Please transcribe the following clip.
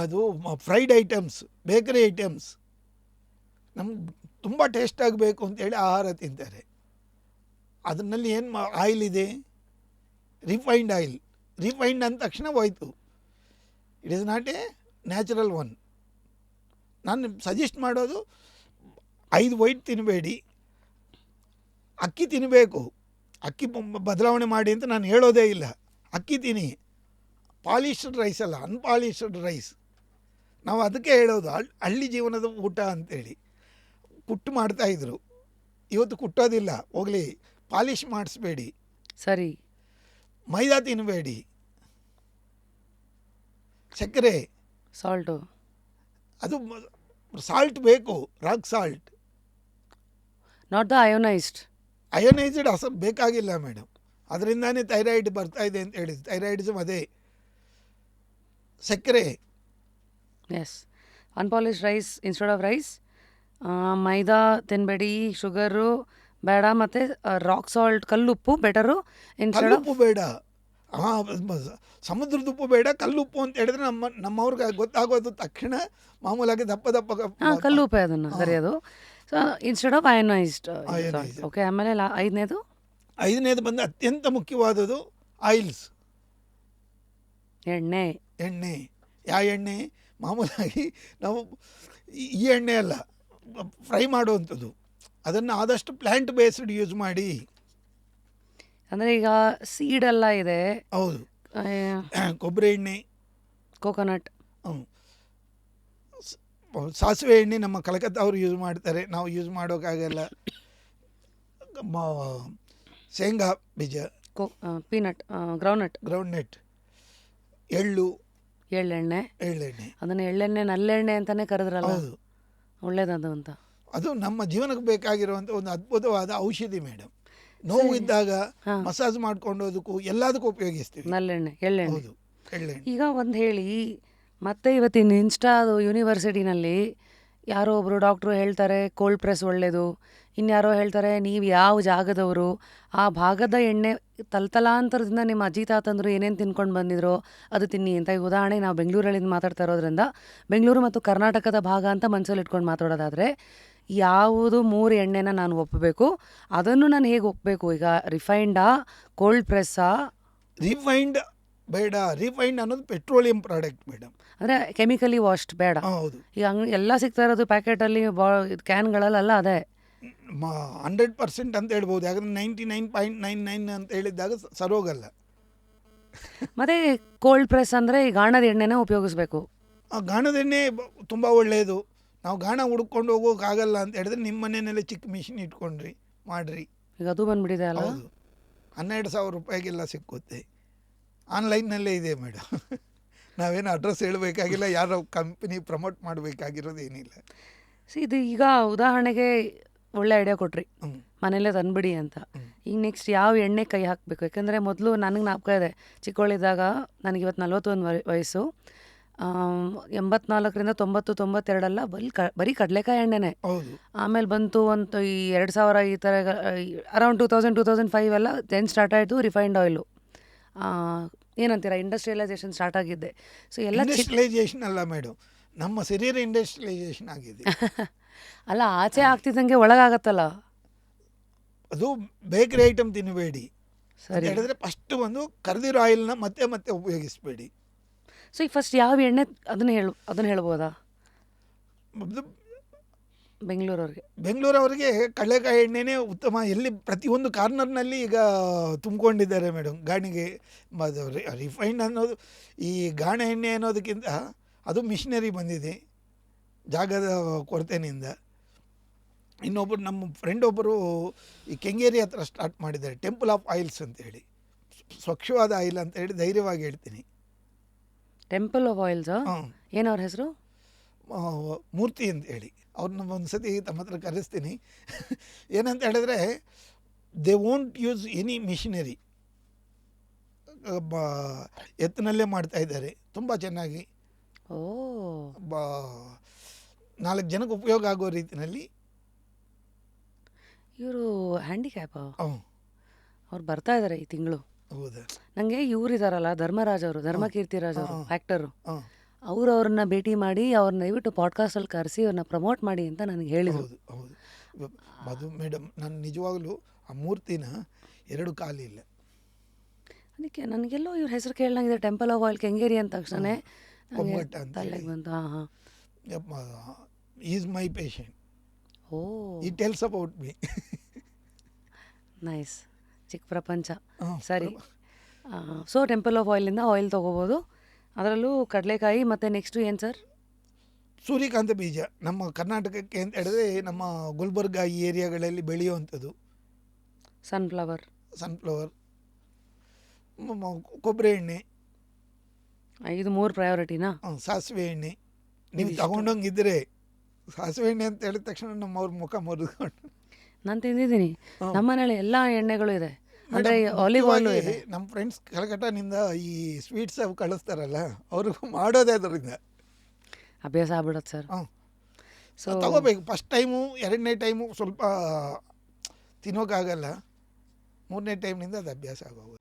ಅದು fried items, bakery items ನಮ್ಗೆ ತುಂಬ ಟೇಸ್ಟ್ ಆಗಬೇಕು ಅಂತೇಳಿ ಆಹಾರ ತಿಂತಾರೆ. ಅದರಲ್ಲಿ ಏನು ಆಯಿಲ್ ಇದೆ, ರಿಫೈನ್ಡ್ ಆಯಿಲ್. ರಿಫೈನ್ಡ್ ಅಂದ ತಕ್ಷಣ ಹೋಯ್ತು, it is not A natural one. ನಾನು ಸಜೆಸ್ಟ್ ಮಾಡೋದು 5 ವೈಟ್ ತಿನ್ನಬೇಡಿ, ಅಕ್ಕಿ ತಿನ್ನಬೇಕು. ಅಕ್ಕಿ ಬದಲಾವಣೆ ಮಾಡಿ ಅಂತ ನಾನು ಹೇಳೋದೇ ಇಲ್ಲ. ಅಕ್ಕಿ ತಿನ್ನಿ, ಪಾಲಿಶ್ಡ್ ರೈಸ್ ಅಲ್ಲ, ಅನ್ಪಾಲಿಶ್ಡ್ ರೈಸ್. ನಾವು ಅದಕ್ಕೆ ಹೇಳೋದು ಹಳ್ಳಿ ಜೀವನದ ಊಟ ಅಂತೇಳಿ. ಕುಟ್ಟು ಮಾಡ್ತಾಯಿದ್ರು, ಇವತ್ತು ಕುಟ್ಟೋದಿಲ್ಲ. ಹೋಗಲಿ, ಪಾಲಿಶ್ ಮಾಡಿಸ್ಬೇಡಿ. ಸರಿ. ಮೈದಾ ತಿನ್ನಬೇಡಿ, ಸಕ್ಕರೆ, ಸಾಲ್ಟು, ಅದು ಸಾಲ್ಟ್ ಬೇಕು, ರಾಕ್ ಸಾಲ್ಟ್, ನಾಟ್ ದ ಅಯೋನೈಸ್ಡ್. ಅಯೋನೈಸ್ಡ್ ಬೇಕಾಗಿಲ್ಲ ಮೇಡಮ್. ಅದರಿಂದಾನೇ ಥೈರಾಯ್ಡ್ ಬರ್ತಾ ಇದೆ ಅಂತ ಹೇಳಿದ್ದು. ಥೈರಾಯ್ಡಿಸಮ್ ಅದೇ, ಸಕ್ಕರೆ. Yes, unpolished rice instead of rice. Maida ತಿನ್ನಬೇಡಿ, ಶುಗರು ಬೇಡ, ಮತ್ತು ರಾಕ್ ಸಾಲ್ಟ್, ಕಲ್ಲುಪ್ಪು ಬೆಟರು ಇನ್ಸ್ಟೆಡ್ ಆಫ್. ಕಲ್ಲುಪ್ಪು ಬೇಡ, ಸಮುದ್ರದ ಉಪ್ಪು ಬೇಡ, ಕಲ್ಲುಪ್ಪು ಅಂತ ಹೇಳಿದ್ರೆ ನಮ್ಮವ್ರಿಗೆ ಗೊತ್ತಾಗೋದು ತಕ್ಷಣ ಮಾಮೂಲಾಗಿ ದಪ್ಪ ದಪ್ಪ ಕಲ್ಲುಪ್ಪೆ ಅದನ್ನು ಕರೆಯೋದು. So instead of ಅಯೋನೈಸ್ಡ್. ಓಕೆ, ಆಮೇಲೆ ಐದನೇದು ಬಂದು ಅತ್ಯಂತ ಮುಖ್ಯವಾದದ್ದು ಆಯಿಲ್ಸ್, ಎಣ್ಣೆ. ಯಾವ ಎಣ್ಣೆ? ಮಾಮೂಲಾಗಿ ನಾವು ಈ ಎಣ್ಣೆ ಅಲ್ಲ, ಫ್ರೈ ಮಾಡುವಂಥದ್ದು. ಅದನ್ನು ಆದಷ್ಟು ಪ್ಲ್ಯಾಂಟ್ ಬೇಸ್ಡ್ ಯೂಸ್ ಮಾಡಿ. ಅಂದರೆ ಈಗ ಸೀಡೆಲ್ಲ ಇದೆ. ಹೌದು, ಕೊಬ್ಬರಿ ಎಣ್ಣೆ, ಕೋಕೋನಟ್, ಸಾಸಿವೆ ಎಣ್ಣೆ ನಮ್ಮ ಕಲಕತ್ತಾ ಅವರು ಯೂಸ್ ಮಾಡ್ತಾರೆ, ನಾವು ಯೂಸ್ ಮಾಡೋಕ್ಕಾಗಲ್ಲ. ಶೇಂಗಾ ಬೀಜ, ಪೀನಟ್, ಗ್ರೌಂಡ್ನಟ್, ಎಳ್ಳೆಣ್ಣೆ. ಅದನ್ನು ಎಳ್ಳೆಣ್ಣೆ, ನಲ್ಲೆಣ್ಣೆ ಅಂತಲೇ ಕರೆದ್ರಲ್ಲ. ಹೌದು, ಒಳ್ಳೇದದು ಅಂತ. ಅದು ನಮ್ಮ ಜೀವನಕ್ಕೆ ಬೇಕಾಗಿರುವಂಥ ಒಂದು ಅದ್ಭುತವಾದ ಔಷಧಿ ಮೇಡಮ್. ನೋವು ಇದ್ದಾಗ ಮಸಾಜ್ ಮಾಡ್ಕೊಂಡೋದಕ್ಕೂ ಎಲ್ಲದಕ್ಕೂ ಉಪಯೋಗಿಸ್ತೀವಿ ನಲ್ಲೆಣ್ಣೆ, ಎಳ್ಳೆಣ್ಣೆ. ಹೌದು, ಎಳ್ಳೆಣ್ಣೆ. ಈಗ ಒಂದು ಹೇಳಿ, ಮತ್ತೆ ಇವತ್ತಿನ ಇನ್ಸ್ಟಾದು ಯೂನಿವರ್ಸಿಟಿನಲ್ಲಿ ಯಾರೋ ಒಬ್ಬರು ಡಾಕ್ಟ್ರು ಹೇಳ್ತಾರೆ ಕೋಲ್ಡ್ ಪ್ರೆಸ್ ಒಳ್ಳೆಯದು, ಇನ್ಯಾರೋ ಹೇಳ್ತಾರೆ ನೀವು ಯಾವ ಜಾಗದವರು, ಆ ಭಾಗದ ಎಣ್ಣೆ ತಲತಲಾಂತರದಿಂದ ನಿಮ್ಮ ಅಜ್ಜಿ ತಾತಂದರು ಏನೇನು ತಿನ್ಕೊಂಡು ಬಂದಿದ್ರು ಅದು ತಿನ್ನಿ ಅಂತ. ಈಗ ಉದಾಹರಣೆ, ನಾವು ಬೆಂಗಳೂರಲ್ಲಿಂದ ಮಾತಾಡ್ತಾ ಇರೋದ್ರಿಂದ ಬೆಂಗಳೂರು ಮತ್ತು ಕರ್ನಾಟಕದ ಭಾಗ ಅಂತ ಮನಸ್ಸಲ್ಲಿ ಇಟ್ಕೊಂಡು ಮಾತಾಡೋದಾದರೆ, ಯಾವುದು 3 ಎಣ್ಣೆನ ನಾನು ಒಪ್ಪಬೇಕು, ಅದನ್ನು ನಾನು ಹೇಗೆ ಒಪ್ಪಬೇಕು? ಈಗ ರಿಫೈನ್ಡಾ, ಕೋಲ್ಡ್ ಪ್ರೆಸ್ಸಾ? ರಿಫೈನ್ಡ್ ಬೇಡ. ರಿಫೈನ್ಡ್ ಅನ್ನೋದು ಪೆಟ್ರೋಲಿಯಂ ಪ್ರಾಡಕ್ಟ್ ಮೇಡಮ್, ಅಂದರೆ ಕೆಮಿಕಲಿ ವಾಶ್ಡ್ ಬೇಡ. ಹೌದು, ಈಗ ಎಲ್ಲ ಸಿಗ್ತಾ ಇರೋದು ಪ್ಯಾಕೆಟಲ್ಲಿ, ಕ್ಯಾನ್ಗಳಲ್ಲ ಅದೇ 100% ಅಂತ ಹೇಳ್ಬೋದು. ಯಾಕಂದರೆ 99.99 ಅಂತ ಹೇಳಿದಾಗ ಸರೋಗಲ್ಲ. ಮತ್ತು ಕೋಲ್ಡ್ ಪ್ರೆಸ್ ಅಂದರೆ ಈ ಗಾಣದ ಎಣ್ಣೆನೇ ಉಪಯೋಗಿಸ್ಬೇಕು. ಗಾಣದ ಎಣ್ಣೆ ತುಂಬ ಒಳ್ಳೆಯದು. ನಾವು ಗಾಣ ಹುಡ್ಕೊಂಡು ಹೋಗೋಕ್ಕಾಗಲ್ಲ ಅಂತ ಹೇಳಿದ್ರೆ ನಿಮ್ಮ ಮನೆಯಲ್ಲೇ ಚಿಕ್ಕ ಮಿಷಿನ್ ಇಟ್ಕೊಂಡ್ರಿ ಮಾಡಿರಿ. ಈಗ ಅದು ಬಂದುಬಿಟ್ಟಿದೆ ಅಲ್ಲ. ಹೌದು, 12,000 ರೂಪಾಯಿಗೆಲ್ಲ ಸಿಕ್ಕುತ್ತೆ, ಆನ್ಲೈನ್ನಲ್ಲೇ ಇದೆ ಮೇಡಮ್. ನಾವೇನು ಅಡ್ರೆಸ್ ಹೇಳಬೇಕಾಗಿಲ್ಲ, ಯಾರೋ ಕಂಪ್ನಿ ಪ್ರಮೋಟ್ ಮಾಡಬೇಕಾಗಿರೋದೇನಿಲ್ಲ. ಇದು ಈಗ ಉದಾಹರಣೆಗೆ ಒಳ್ಳೆ ಐಡಿಯಾ ಕೊಟ್ರಿ, ಮನೇಲೇ ತಂದುಬಿಡಿ ಅಂತ. ಈಗ ನೆಕ್ಸ್ಟ್ ಯಾವ ಎಣ್ಣೆ ಕೈ ಹಾಕಬೇಕು? ಯಾಕೆಂದರೆ ಮೊದಲು ನನಗೆ ಜ್ಞಾಪಕ ಇದೆ, ಚಿಕ್ಕವಳಿದ್ದಾಗ, ನನಗಿವತ್ತು 41 ವಯಸ್ಸು, 84ರಿಂದ 90, 92 ಬರೀ ಕಡಲೆಕಾಯಿ ಎಣ್ಣೆನೇ. ಆಮೇಲೆ ಬಂತು ಒಂದು ಈ 2000 ಈ ಥರ ಅರೌಂಡ್ 2000-2005 ಎಲ್ಲ ದೆನ್ ಸ್ಟಾರ್ಟ್ ಆಯಿತು ರಿಫೈನ್ಡ್ ಆಯಿಲು. ಏನಂತೀರಾ, ಇಂಡಸ್ಟ್ರಿಯಲೈಸೇಷನ್ ಸ್ಟಾರ್ಟ್ ಆಗಿದ್ದೆ. ಸೊ ಎಲ್ಲ ಇಂಡಸ್ಟ್ರಿಯಲೈಸೇಷನ್ ಅಲ್ಲ ಮೇಡಮ್, ನಮ್ಮ ಶರೀರ ಇಂಡಸ್ಟ್ರಿಯಲೈಸೇಷನ್ ಆಗಿದೆ. ಅಲ್ಲ, ಆಚೆ ಆಗ್ತಿದ್ದಂಗೆ ಒಳಗಾಗತ್ತಲ್ಲ. ಅದು ಬೇಕರಿ ಐಟಮ್ ತಿನ್ನಬೇಡಿ. ಸರಿ ಹೇಳಿದ್ರೆ ಫಸ್ಟ್ ಒಂದು ಕರ್ದಿರೋ ಆಯಿಲ್ನ ಮತ್ತೆ ಮತ್ತೆ ಉಪಯೋಗಿಸಬೇಡಿ. ಸೊ ಈಗ ಫಸ್ಟ್ ಯಾವ ಎಣ್ಣೆ ಅದನ್ನು ಹೇಳ್ಬೋದಾ ಬೆಂಗಳೂರವರಿಗೆ? ಕಡಲೆಕಾಯಿ ಎಣ್ಣೆನೇ ಉತ್ತಮ. ಎಲ್ಲಿ ಪ್ರತಿಯೊಂದು ಕಾರ್ನರ್ನಲ್ಲಿ ಈಗ ತುಂಬಿಕೊಂಡಿದ್ದಾರೆ ಮೇಡಮ್ ಗಾಣಿಗೆ. ರಿಫೈನ್ಡ್ ಅನ್ನೋದು, ಈ ಗಾಣ ಎಣ್ಣೆ ಅನ್ನೋದಕ್ಕಿಂತ ಅದು ಮಿಷನರಿ ಬಂದಿದೆ ಜಾಗದ ಕೊರತೆನಿಂದ. ಇನ್ನೊಬ್ಬರು ನಮ್ಮ ಫ್ರೆಂಡ್ ಒಬ್ಬರು ಈ ಕೆಂಗೇರಿ ಹತ್ರ ಸ್ಟಾರ್ಟ್ ಮಾಡಿದ್ದಾರೆ, ಟೆಂಪಲ್ ಆಫ್ ಆಯಿಲ್ಸ್ ಅಂತೇಳಿ, ಸ್ವಚ್ಛವಾದ ಆಯಿಲ್ ಅಂತ ಹೇಳಿ ಧೈರ್ಯವಾಗಿ ಹೇಳ್ತೀನಿ. ಟೆಂಪಲ್ ಆಫ್ ಆಯಿಲ್ಸ್, ಏನವ್ರ ಹೆಸರು? ಮೂರ್ತಿ ಅಂತ ಹೇಳಿ. ಅವ್ರನ್ನ ಒಂದು ಸತಿ ತಮ್ಮ ಹತ್ರ ಕರೆಸ್ತೀನಿ. ಏನಂತ ಹೇಳಿದ್ರೆ, they won't use any machinery, ಎತ್ತಿನಲ್ಲೇ ಮಾಡ್ತಾ ಇದ್ದಾರೆ ತುಂಬ ಚೆನ್ನಾಗಿ. 4 ಜನಕ್ಕೆ ಉಪಯೋಗ ಆಗೋ ರೀತಿಯಲ್ಲಿ. ಇವರು ಹ್ಯಾಂಡಿಕ್ಯಾಪ್, ಅವ್ರು ಬರ್ತಾ ಇದ್ದಾರೆ ಈ ತಿಂಗಳು. ಹೌದಾ? ನನಗೆ ಇವರಿದಾರಲ್ಲ ಧರ್ಮರಾಜ್ ಅವರು, ಧರ್ಮಕೀರ್ತಿರಾಜ್ ಅವರು, ಆ್ಯಕ್ಟರು, ಅವರು ಅವ್ರನ್ನ ಭೇಟಿ ಮಾಡಿ ಅವ್ರನ್ನ ದಯವಿಟ್ಟು ಪಾಡ್ಕಾಸ್ಟಲ್ಲಿ ಕರೆಸಿ ಅವ್ರನ್ನ ಪ್ರಮೋಟ್ ಮಾಡಿ ಅಂತ ನನಗೆ ಹೇಳಿದರು. ಹೌದು ಹೌದು. ಮಧು ಮೇಡಮ್, ನಾನು ನಿಜವಾಗ್ಲೂ ಆ ಮೂರ್ತಿನ 2 ಕಾಲಿಲ್ಲ. ಅದಕ್ಕೆ ನನಗೆಲ್ಲೋ ಇವ್ರ ಹೆಸರು ಕೇಳಂಗಿದೆ, ಟೆಂಪಲ್ ಆಫ್ ಆಯಿಲ್ ಕೆಂಗೇರಿ ಅಂದ ತಕ್ಷಣ ನನಗೆ ಕೊಮ್ಮಟ ಅಂತ ತಲೆಗೆ ಬಂತು. ಹಾಂ ಹಾಂ. ಈಸ್ ಮೈ ಪೇಷಂಟ್, ಓ ಈ ಟೆಲ್ಸ್ ಅಬೌಟ್ ಮೀ. ನೈಸ್, ಚಿಕ್ಕ ಪ್ರಪಂಚ. ಸರಿ, ಸೊ ಟೆಂಪಲ್ ಆಫ್ ಆಯಿಲಿಂದ ಆಯಿಲ್ ತೊಗೋಬೋದು, ಅದರಲ್ಲೂ ಕಡಲೆಕಾಯಿ. ಮತ್ತು ನೆಕ್ಸ್ಟು ಏನು ಸರ್? ಸೂರ್ಯಕಾಂತ ಬೀಜ ನಮ್ಮ ಕರ್ನಾಟಕಕ್ಕೆ ಅಂತ ಹೇಳಿದ್ರೆ ನಮ್ಮ ಗುಲ್ಬರ್ಗ ಈ ಏರಿಯಾಗಳಲ್ಲಿ ಬೆಳೆಯುವಂಥದ್ದು. ಸನ್ಫ್ಲವರ್, ಕೊಬ್ಬರಿ ಎಣ್ಣೆ, ಇದು 3 ಪ್ರಯಾರಿಟಿನಾ? ಸಾಸಿವೆ ಎಣ್ಣೆ. ನೀವು ತಗೊಂಡಂಗಿದ್ರೆ ಸಾಸಿವೆ ಎಣ್ಣೆ ಅಂತ ಹೇಳಿದ ತಕ್ಷಣ ನಮ್ಮವ್ರ ಮುಖ ಮುರಿದುಕೊಂಡು. ನಾನು ತಿಂದಿದ್ದೀನಿ, ನಮ್ಮ ಮನೇಲಿ ಎಲ್ಲ ಎಣ್ಣೆಗಳು ಇದೆ, ಅಂದರೆ ಆಲಿವ್ ಆಯಿಲು ಇದೆ. ನಮ್ಮ ಫ್ರೆಂಡ್ಸ್ ಕಲಕಟ್ಟನಿಂದ ಈ ಸ್ವೀಟ್ಸ್ ಅವು ಕಳಿಸ್ತಾರಲ್ಲ, ಅವ್ರಿಗೂ ಮಾಡೋದೇ ಅದರಿಂದ ಅಭ್ಯಾಸ ಆಗ್ಬಿಡತ್ತೆ ಸರ್. ಸೊ ತಗೋಬೇಕು. ಫಸ್ಟ್ ಟೈಮು 2ನೇ ಟೈಮು ಸ್ವಲ್ಪ ತಿನ್ನೋಕ್ಕಾಗಲ್ಲ, 3ನೇ ಟೈಮ್ನಿಂದ ಅದು ಅಭ್ಯಾಸ ಆಗೋಗುತ್ತೆ.